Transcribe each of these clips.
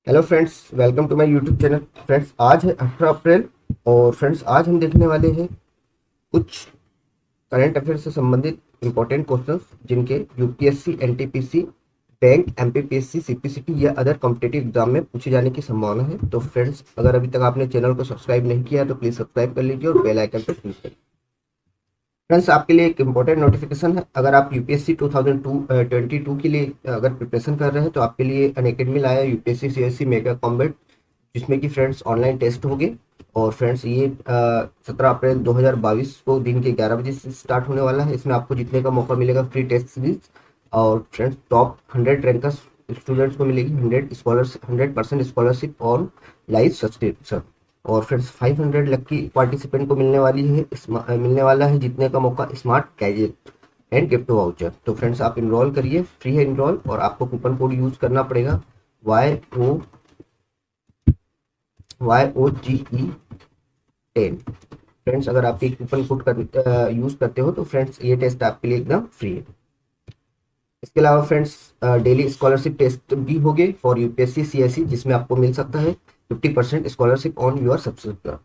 Hello friends, welcome to my YouTube channel. Friends, आज है 18 अप्रैल और फ्रेंड्स आज हम देखने वाले हैं कुछ करंट अफेयर से संबंधित इंपॉर्टेंट क्वेश्चंस जिनके UPSC, NTPC, bank, MPPSC, CPCT या अदर कॉम्पिटेटिव एग्जाम में पूछे जाने की संभावना है। तो फ्रेंड्स, अगर अभी तक आपने चैनल को सब्सक्राइब नहीं किया है तो प्लीज़ सब्सक्राइब कर लीजिए और बेल आइकन पर क्लिक करिए। फ्रेंड्स, आपके लिए एक इम्पोर्टेंट नोटिफिकेशन है। अगर आप यूपीएससी 2022 के लिए अगर प्रिपरेशन कर रहे हैं तो आपके लिए अनअकैडमी लाया यूपीएससी सीएससी मेगा कॉम्बैट, जिसमें कि फ्रेंड्स ऑनलाइन टेस्ट होंगे। और फ्रेंड्स ये 17 अप्रैल 2022 को दिन के 11 बजे से स्टार्ट होने वाला है। इसमें आपको जीतने का मौका मिलेगा फ्री टेस्ट सीरीज। और फ्रेंड्स, टॉप 100 रैंकर्स स्टूडेंट्स को मिलेगी 100% स्कॉलरशिप और लाइव सब्सक्रिप्शन। और फ्रेंड्स 500 लकी पार्टिसिपेंट को मिलने वाला है जीतने का मौका smart gadget and gift voucher. तो फ्रेंड्स, आप इनरोल करिए, फ्री है इनरोल, और आपको कूपन कोड यूज करना पड़ेगा YOGE10। फ्रेंड्स, अगर आप ये कूपन कोड यूज करते हो तो फ्रेंड्स ये टेस्ट आपके लिए एकदम फ्री है। इसके अलावा फ्रेंड्स डेली स्कॉलरशिप टेस्ट भी होंगे फॉर यूपीएससी सीएससी, जिसमें आपको मिल सकता है 50% स्कॉलरशिप ऑन योर सब्सक्रिप्शन।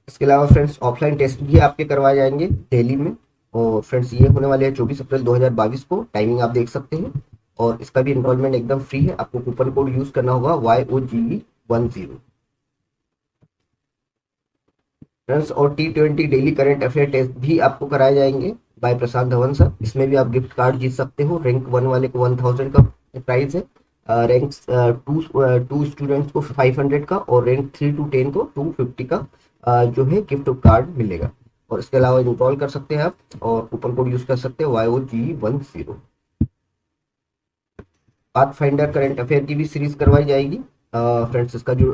इसके अलावा फ्रेंड्स ऑफलाइन टेस्ट भी आपके करवाए जाएंगे दिल्ली में। और फ्रेंड्स ये होने वाले हैं 24 अप्रैल 2022 को। टाइमिंग आप देख सकते हैं और इसका भी इनरोलमेंट एकदम फ्री है। आपको कूपन कोड यूज करना होगा YOGE10। फ्रेंड्स, और T20 daily current affair test भी आपको कराए जाएंगे बाय प्रशांत धवन सर। इसमें भी आप गिफ्ट कार्ड जीत सकते हो। रैंक 1 वाले को 1000 का प्राइस है, रैंक टू स्टूडेंट्स को 500 का, और रैंक 3 to 10 को 250 का जो है गिफ्ट कार्ड मिलेगा। और इसके अलावा इंस्टॉल कर सकते हैं आप और कूपन कोड यूज कर सकते हैं YOGE10। Path finder current affair की भी सीरीज करवाई जाएगी। फ्रेंड्स, इसका जो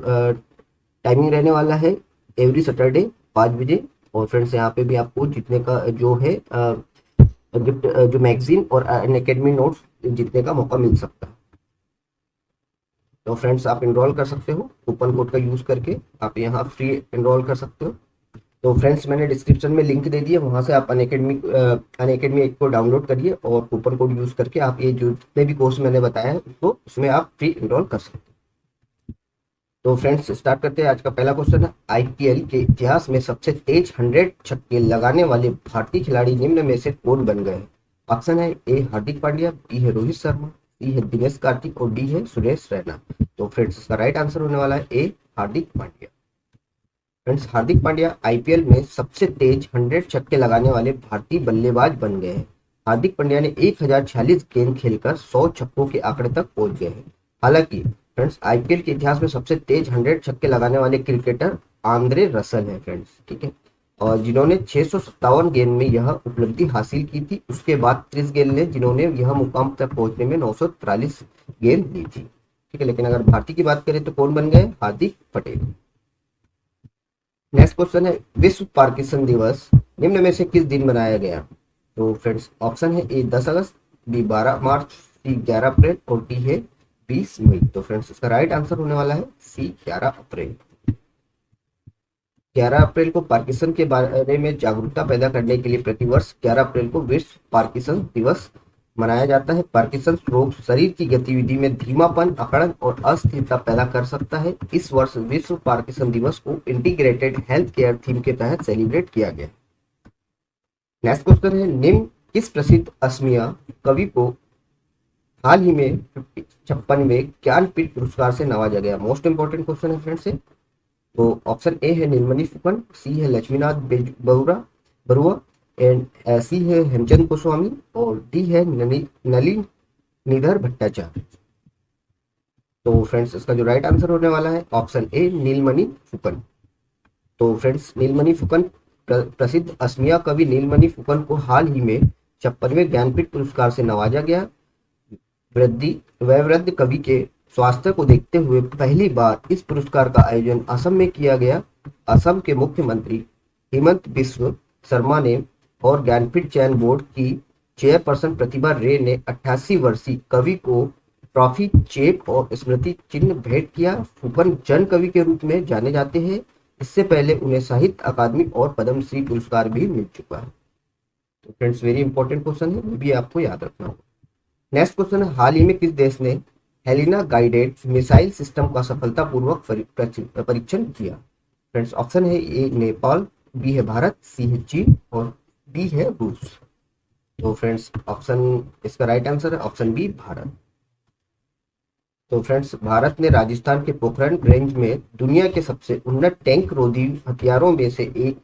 टाइमिंग रहने वाला है एवरी सैटरडे 5 बजे। और फ्रेंड्स, यहाँ पे भी आपको जीतने का जो है गिफ्ट जो मैगजीन और अनअकैडमी नोट्स जीतने का मौका मिल सकता है। तो फ्रेंड्स, आप इनरोल कर सकते हो कूपन कोड का यूज करके। आप यहाँ फ्री इनरोल कर सकते हो। तो फ्रेंड्स, मैंने डिस्क्रिप्शन में लिंक दे दिया, वहां से आप अनअकैडमी को डाउनलोड करिए और कूपन कोड यूज करके आप ये जो जितने भी कोर्स मैंने बताया है उसको उसमें आप फ्री इनरोल कर सकते हो। तो फ्रेंड्स, स्टार्ट करते हैं। आज का पहला क्वेश्चन है, आईपीएल के इतिहास में सबसे तेज 100 छक्के लगाने वाले भारतीय खिलाड़ी निम्न में से कौन बन गए? ऑप्शन है ए हार्दिक पांड्या, बी है रोहित शर्मा, सी है दिनेश कार्तिक और डी है सुरेश रैना। तो फ्रेंड्स, इसका राइट आंसर होने वाला है ए हार्दिक पांड्या। फ्रेंड्स, हार्दिक पांड्या आईपीएल में सबसे तेज 100 छक्के लगाने वाले भारतीय बल्लेबाज बन गए हैं। हार्दिक पांड्या ने 1046 गेंद खेलकर 100 छक्कों के आंकड़े तक पहुंच गए हैं। हालांकि फ्रेंड्स, आईपीएल के इतिहास में सबसे तेज 100 छक्के लगाने वाले क्रिकेटर आंद्रे रसल है फ्रेंड्स, ठीक है। और जिन्होंने 657 गेंद में यह उपलब्धि हासिल की थी। उसके बाद क्रिस गेल ने, जिन्होंने यह मुकाम तक पहुंचने में 943 गेंद दी थी, ठीक है। लेकिन अगर भारतीय की बात करें तो कौन बन गए? हार्दिक पटेल। नेक्स्ट क्वेश्चन है, विश्व पार्किंसन दिवस निम्न में से किस दिन मनाया गया? तो फ्रेंड्स, ऑप्शन है ए 10 अगस्त, बी 12 मार्च, सी 11 अप्रैल और डी है 20 मई। तो फ्रेंड्स, इसका राइट आंसर होने वाला है सी 11 अप्रैल। 11 अप्रैल को पार्किंसन के बारे में जागरूकता पैदा करने के लिए प्रतिवर्ष 11 अप्रैल को विश्व पार्किंसन दिवस मनाया जाता है। पार्किंसन रोग शरीर की गतिविधि में धीमापन, अकड़न और अस्थिरता पैदा कर सकता है। इस वर्ष विश्व पार्किंसन दिवस को इंटीग्रेटेड हेल्थ केयर थीम के तहत सेलिब्रेट किया गया। नेक्स्ट क्वेश्चन है, निम्न किस प्रसिद्ध असमिया कवि को हाल ही में 56वें ज्ञानपीठ पुरस्कार से नवाजा गया? मोस्ट इंपोर्टेंट क्वेश्चन है फ्रेंड्स। तो ऑप्शन ए है नीलमणि फुकन, सी है लक्ष्मीनाथ बरुआ एंड सी है हेमचंद गोस्वामी और डी है नलिनीधर भट्टाचार्य। तो फ्रेंड्स, इसका जो राइट आंसर होने वाला है ऑप्शन ए नीलमणि फुकन। तो फ्रेंड्स, नीलमणि फुकन प्रसिद्ध असमिया कवि नीलमणि फुकन को हाल ही में 56वें ज्ञानपीठ पुरस्कार से नवाजा गया। वयोवृद्ध कवि के स्वास्थ्य को देखते हुए पहली बार इस पुरस्कार का आयोजन असम में किया गया। असम के मुख्यमंत्री हेमंत बिस्व शर्मा ने और ज्ञानपीठ चयन बोर्ड की चेयरपर्सन प्रतिभा रे ने 88 वर्षीय कवि को ट्रॉफी, चेक और स्मृति चिन्ह भेंट किया। फुकन जन कवि के रूप में जाने जाते हैं। इससे पहले उन्हें साहित्य अकादमी और पद्मश्री पुरस्कार भी मिल चुका है। तो फ्रेंड्स, वेरी इंपॉर्टेंट क्वेश्चन है, ये भी आपको याद रखना होगा। नेक्स्ट क्वेश्चन है, हाल ही में किस देश ने हेलिना गाइडेड मिसाइल सिस्टम का सफलतापूर्वक परीक्षण किया? फ्रेंड्स ऑप्शन है ए नेपाल, बी है भारत, सी है चीन और डी है रूस। तो फ्रेंड्स ऑप्शन इसका राइट आंसर है ऑप्शन बी भारत। तो फ्रेंड्स भारत ने राजस्थान के पोखरण रेंज में दुनिया के सबसे उन्नत टैंक रोधी हथियारों में से एक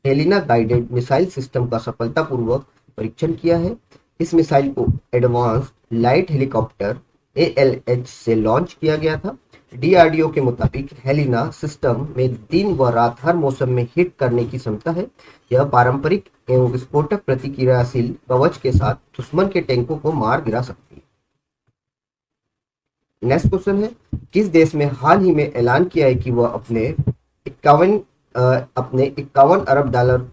हेलिना गाइडेड मिसाइल सिस्टम का सफलतापूर्वक परीक्षण किया है। इस मिसाइल को एडवांस लाइट हेलीकॉप्टर ALH से लॉन्च किया गया था। DRDO के मुताबिक हेलिना सिस्टम में दिन व रात हर मौसम में हिट करने की क्षमता है। यह पारंपरिक एवं विस्फोटक प्रतिक्रियाशील कवच के साथ दुश्मन के टैंकों को मार गिरा सकती है। नेक्स्ट क्वेश्चन है, किस देश में हाल ही में ऐलान किया है कि वह अपने 51 अरब डॉलर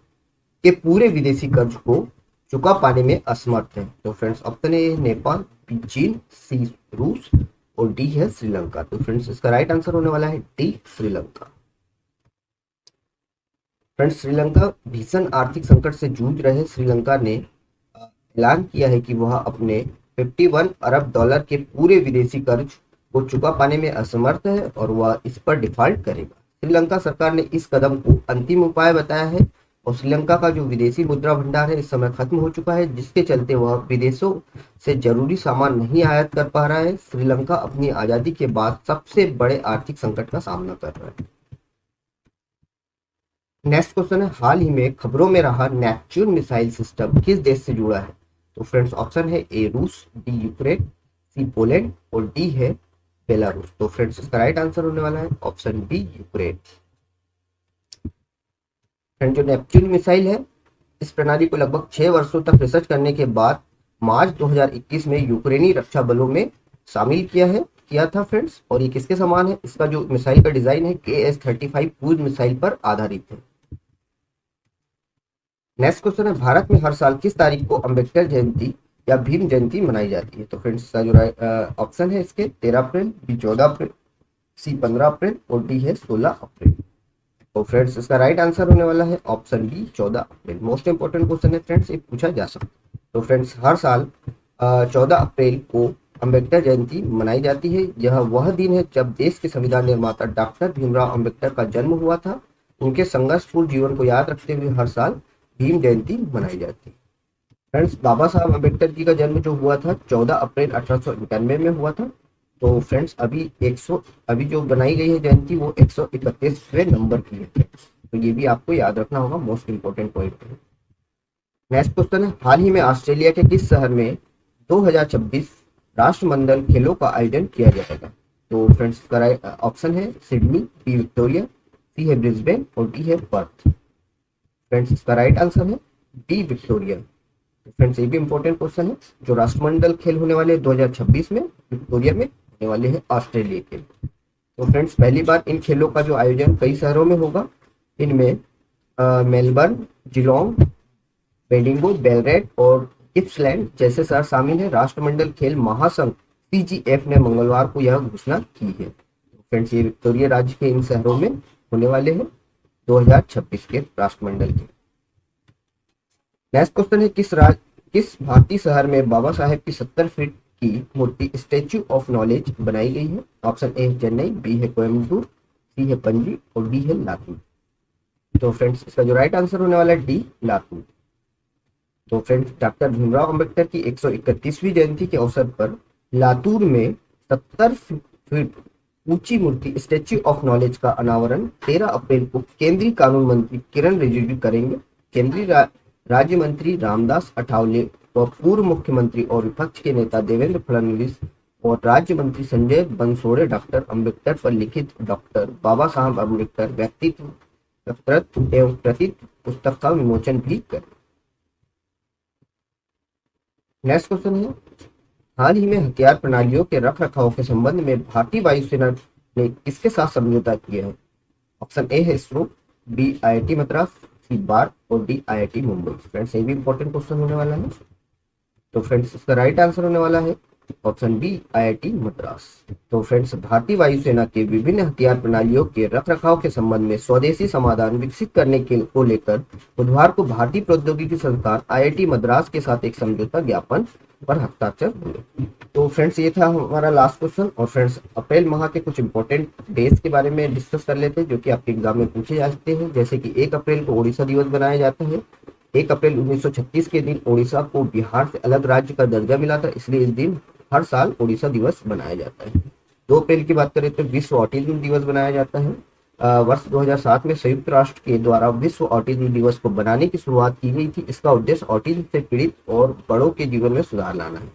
के पूरे विदेशी कर्ज को चुका पाने में असमर्थ है? तो friends option A Nepal, B चीन, सी रूस और डी है श्रीलंका। तो फ्रेंड्स इसका राइट आंसर होने वाला है डी श्रीलंका। फ्रेंड्स श्रीलंका भीषण आर्थिक संकट से जूझ रहे श्रीलंका ने ऐलान किया है कि वह अपने 51 अरब डॉलर के पूरे विदेशी कर्ज को चुका पाने में असमर्थ है और वह इस पर डिफॉल्ट करेगा। श्रीलंका सरकार ने इस कदम को अंतिम उपाय बताया है और श्रीलंका का जो विदेशी मुद्रा भंडार है इस समय खत्म हो चुका है, जिसके चलते वह विदेशों से जरूरी सामान नहीं आयात कर पा रहा है। श्रीलंका अपनी आजादी के बाद सबसे बड़े आर्थिक संकट का सामना कर रहा है। नेक्स्ट क्वेश्चन है, हाल ही में खबरों में रहा नेपच्यून मिसाइल सिस्टम किस देश से जुड़ा है? तो फ्रेंड्स ऑप्शन है ए रूस, डी यूक्रेन, सी पोलैंड और डी है बेलारूस। तो फ्रेंड्स इसका राइट आंसर होने वाला है ऑप्शन बी यूक्रेन। फ्रेंड जो नेपच्यून मिसाइल है इस प्रणाली को लगभग 6 वर्षों तक रिसर्च करने के बाद मार्च 2021 में यूक्रेनी रक्षा बलों में शामिल किया था फ्रेंड्स। और ये किसके समान है? इसका जो मिसाइल का डिजाइन है KS-35 क्रूज मिसाइल पर आधारित है। नेक्स्ट क्वेश्चन है, भारत में हर साल किस तारीख को अम्बेडकर जयंती या भीम जयंती मनाई जाती है? तो फ्रेंड्स इसका जो ऑप्शन है इसके 13 अप्रैल, बी 14 अप्रैल, सी 15 अप्रैल और डी है 16 अप्रैल। तो फ्रेंड्स इसका राइट आंसर होने वाला है ऑप्शन बी 14 अप्रैल। मोस्ट इंपोर्टेंट क्वेश्चन है फ्रेंड्स, ये पूछा जा सकता है। तो फ्रेंड्स हर साल 14 अप्रैल को अम्बेडकर जयंती मनाई जाती है। यह वह दिन है जब देश के संविधान निर्माता डॉक्टर भीमराव अम्बेडकर का जन्म हुआ था। उनके संघर्षपूर्ण जीवन को याद रखते हुए हर साल भीम जयंती मनाई जाती है। फ्रेंड्स बाबा साहब अम्बेडकर जी का जन्म जो हुआ था 14 अप्रैल 1891 में हुआ था। तो फ्रेंड्स अभी जो बनाई गई है जयंती वो 131वें नंबर की है। तो ये भी आपको याद रखना होगा, मोस्ट इंपोर्टेंट पॉइंट है। नेक्स्ट क्वेश्चन है, हाल ही में ऑस्ट्रेलिया के किस शहर में 2026 राष्ट्रमंडल खेलों का आयोजन किया जाएगा? तो फ्रेंड्स इसका ऑप्शन है सिडनी, बी विक्टोरिया, सी है ब्रिस्बेन और डी है पर्थ। फ्रेंड्स इसका राइट आंसर है डी विक्टोरिया। फ्रेंड्स ये भी इंपॉर्टेंट क्वेश्चन है, जो राष्ट्रमंडल खेल होने वाले 2026 में विक्टोरिया में होने वाले हैं ऑस्ट्रेलिया के। तो फ्रेंड्स पहली बार इन खेलों का जो आयोजन कई शहरों में होगा। इनमें मेलबर्न, जिलोंग, बेडिंगो, बेलरेड और गिप्सलैंड जैसे शहर शामिल है। राष्ट्रमंडल खेल महासंघ CGF ने मंगलवार को यह घोषणा की है। फ्रेंड्स ये विक्टोरिया राज्य के इन शहरों में होने वाले हैं 2026 के राष्ट्रमंडल के। नेक्स्ट क्वेश्चन है, किस भारतीय शहर में बाबा साहेब की 70 फीट की मूर्ति स्टैच्यू ऑफ नॉलेज बनाई गई है? ऑप्शन ए है चेन्नई, बी है कोयम्बटूर, सी है पणजी और डी है लातूर। तो फ्रेंड्स इसका जो राइट आंसर होने वाला है डी लातूर। तो फ्रेंड्स डॉक्टर भीमराव अंबेडकर की 131वीं जयंती के अवसर पर लातूर में 70 फीट ऊंची मूर्ति स्टैच्यू ऑफ नॉलेज का अनावरण 13 अप्रैल को केंद्रीय कानून मंत्री किरण रिजिजू करेंगे। केंद्रीय राज्य मंत्री रामदास अठावले व पूर्व मुख्यमंत्री और विपक्ष के नेता देवेंद्र फडणवीस और राज्य मंत्री संजय बनसोड़े डॉक्टर अंबेडकर पर लिखित डॉक्टर बाबा साहब अंबेडकर व्यक्तित्व तत्व एवं प्रतीक पुस्तक का विमोचन भी करें। नेक्स्ट क्वेश्चन है, हाल ही में हथियार प्रणालियों के रख रखाव के संबंध में भारतीय वायुसेना ने किसके साथ समझौता किया है? ऑप्शन ए है इसरो, बी IIT मद्रास, सी बार और डी IIT मुंबई। फ्रेंड्स ये भी इंपॉर्टेंट क्वेश्चन होने वाला है। तो फ्रेंड्स इसका राइट आंसर होने वाला है ऑप्शन बी IIT मद्रास। तो फ्रेंड्स भारतीय वायुसेना के विभिन्न हथियार प्रणालियों के रख रखाव के संबंध में स्वदेशी समाधान विकसित करने को लेकर बुधवार को भारतीय प्रौद्योगिकी संस्थान IIT मद्रास के साथ एक समझौता ज्ञापन पर हस्ताक्षर हुए। तो फ्रेंड्स ये था हमारा लास्ट क्वेश्चन। और फ्रेंड्स अप्रैल माह के कुछ इंपॉर्टेंट डेज के बारे में डिस्कस कर लेते हैं जो कि आपके एग्जाम में पूछे जाते हैं। जैसे कि 1 अप्रैल को ओडिशा दिवस बनाया जाता है। 1 अप्रैल 1936 के दिन ओडिशा को बिहार से अलग राज्य का दर्जा मिला था, इसलिए इस दिन हर साल ओडिशा दिवस बनाया जाता है। 2 अप्रैल की बात करें तो विश्व ऑटिज्म दिवस बनाया जाता है। वर्ष 2007 में संयुक्त राष्ट्र के द्वारा विश्व ऑटिज्म दिवस को बनाने की शुरुआत की गई थी। इसका उद्देश्य ऑटिज्म से पीड़ित और बड़ों के जीवन में सुधार लाना है।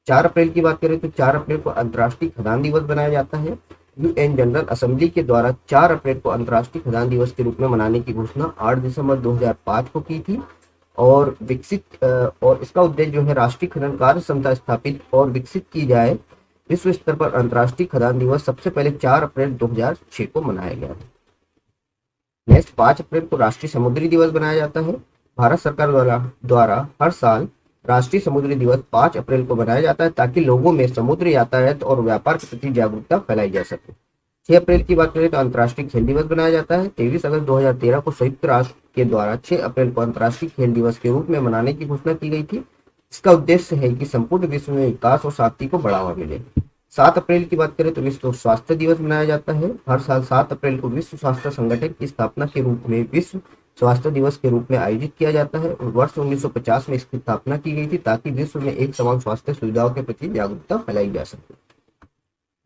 4 अप्रैल की बात करें तो 4 अप्रैल को अंतर्राष्ट्रीय खदान दिवस बनाया जाता है। यूएन जनरल असेंबली के द्वारा 4 अप्रैल को अंतर्राष्ट्रीय खदान दिवस के रूप में मनाने की घोषणा 8 दिसंबर 2005 को की थी। और और इसका उद्देश्य जो है राष्ट्रीय खनन कार्य क्षमता स्थापित और विकसित की जाए। विश्व स्तर पर अंतर्राष्ट्रीय खदान दिवस सबसे पहले 4 अप्रैल 2006 को मनाया गया था। नेक्स्ट 5 अप्रैल को राष्ट्रीय समुद्री दिवस बनाया जाता है। भारत सरकार द्वारा हर साल राष्ट्रीय समुद्री दिवस 5 अप्रैल को मनाया जाता है ताकि लोगों में समुद्र यातायात और व्यापार के प्रति जागरूकता फैलाई जा सके। 6 अप्रैल की बात करें तो अंतर्राष्ट्रीय खेल दिवस बनाया जाता है। 23 अगस्त 2013 को संयुक्त राष्ट्र के द्वारा 6 अप्रैल को अंतर्राष्ट्रीय खेल दिवस के रूप में मनाने की घोषणा की गई थी। इसका उद्देश्य है कि संपूर्ण विश्व में विकास और शांति को बढ़ावा मिले। 7 अप्रैल की बात करें तो विश्व स्वास्थ्य दिवस मनाया जाता है। हर साल 7 अप्रैल को विश्व स्वास्थ्य संगठन की स्थापना के रूप में विश्व स्वास्थ्य दिवस के रूप में आयोजित किया जाता है। और वर्ष 1950 में इसकी स्थापना की गई थी ताकि विश्व में एक समान स्वास्थ्य सुविधाओं के प्रति जागरूकता फैलाई जा सके।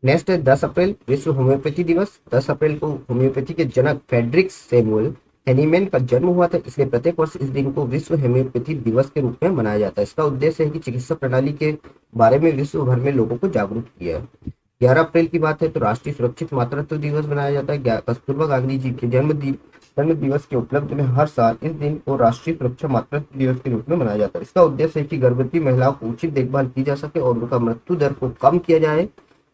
नेक्स्ट है 10 अप्रैल विश्व होम्योपैथी दिवस। 10 अप्रैल को होम्योपैथी के जनक फ्रेडरिक सैमुअल हैनीमैन का जन्म हुआ था, इसलिए प्रत्येक वर्ष इस दिन को विश्व होम्योपैथी दिवस के रूप में मनाया जाता है। इसका उद्देश्य है कि चिकित्सा प्रणाली के बारे में विश्व भर में लोगों को जागरूक किया है। 11 अप्रैल की बात है तो राष्ट्रीय सुरक्षित मातृत्व दिवस मनाया जाता है। कस्तूरबा गांधी जी के जन्म दिवस के उपलक्ष्य में हर साल इस दिन को राष्ट्रीय सुरक्षा मातृत्व दिवस के रूप में मनाया जाता है। इसका उद्देश्य है कि गर्भवती महिलाओं को उचित देखभाल की जा सके और उनका मृत्यु दर को कम किया जाए।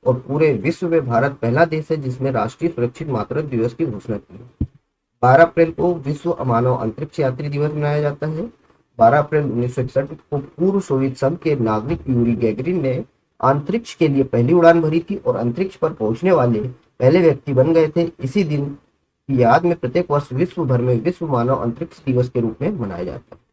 और पूरे विश्व में भारत पहला देश है जिसने राष्ट्रीय सुरक्षित मातृत्व दिवस की घोषणा की। 12 अप्रैल को विश्व मानव अंतरिक्ष यात्री दिवस मनाया जाता है। 12 अप्रैल 1961 को पूर्व सोवियत संघ के नागरिक यूरी गैगरिन ने अंतरिक्ष के लिए पहली उड़ान भरी थी और अंतरिक्ष पर पहुंचने वाले पहले व्यक्ति बन गए थे। इसी दिन की याद में प्रत्येक वर्ष विश्व भर में विश्व मानव अंतरिक्ष दिवस के रूप में मनाया जाता है।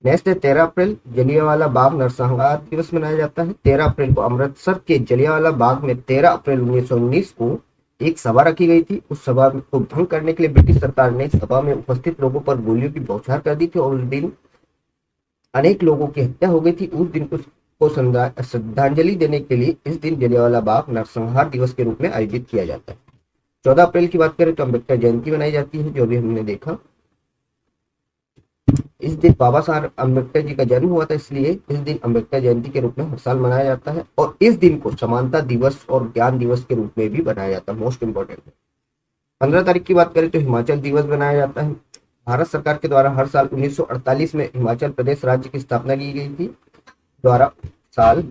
नेक्स्ट है 13 अप्रैल जलियांवाला बाग नरसंहार दिवस मनाया जाता है। 13 अप्रैल को अमृतसर के जलियांवाला बाग में 13 अप्रैल 1919 को एक सभा रखी गई थी। उस सभा को भंग करने के लिए ब्रिटिश सरकार ने सभा में उपस्थित लोगों पर गोलियों की बौछार कर दी थी और उस दिन अनेक लोगों की हत्या हो गई थी। उस दिन को श्रद्धांजलि देने के लिए इस दिन जलियांवाला बाग नरसंहार दिवस के रूप में आयोजित किया जाता है। 14 अप्रैल की बात करें तो अम्बेडकर जयंती मनाई जाती है, जो भी हमने देखा। इस दिन बाबा साहब अम्बेडकर जी का जन्म हुआ था, इसलिए इस दिन अम्बेडकर जयंती के रूप में हर साल मनाया जाता है। और इस दिन को समानता दिवस और ज्ञान दिवस के रूप में भी मनाया जाता है, मोस्ट इंपॉर्टेंट है। 15 तारीख की बात करें तो हिमाचल दिवस मनाया जाता है। भारत सरकार के द्वारा हर साल 1948 में हिमाचल प्रदेश राज्य की स्थापना की गई थी। साल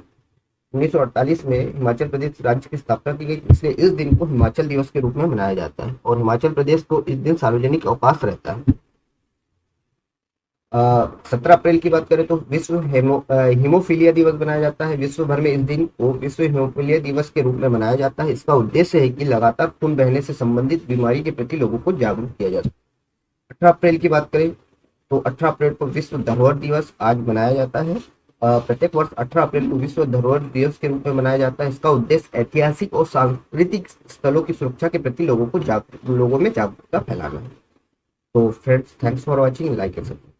1948 में हिमाचल प्रदेश राज्य की स्थापना की गई, इसलिए इस दिन को हिमाचल दिवस के रूप में मनाया जाता है। और हिमाचल प्रदेश को इस दिन सार्वजनिक अवकाश रहता है। 17 अप्रैल की बात करें तो विश्व हीमोफीलिया दिवस मनाया जाता है। विश्व भर में इस दिन को विश्व हीमोफीलिया दिवस के रूप में मनाया जाता है। इसका उद्देश्य है कि लगातार खून बहने से संबंधित बीमारी के प्रति लोगों को जागरूक किया जा सके। 18 अप्रैल की बात करें तो 18 अप्रैल को विश्व धरोहर दिवस आज मनाया जाता है। प्रत्येक वर्ष 18 अप्रैल को विश्व धरोहर दिवस के रूप में मनाया जाता है। इसका उद्देश्य ऐतिहासिक और सांस्कृतिक स्थलों की सुरक्षा के प्रति लोगों में जागरूकता फैलाना है। तो friends, thanks for watching, like and subscribe.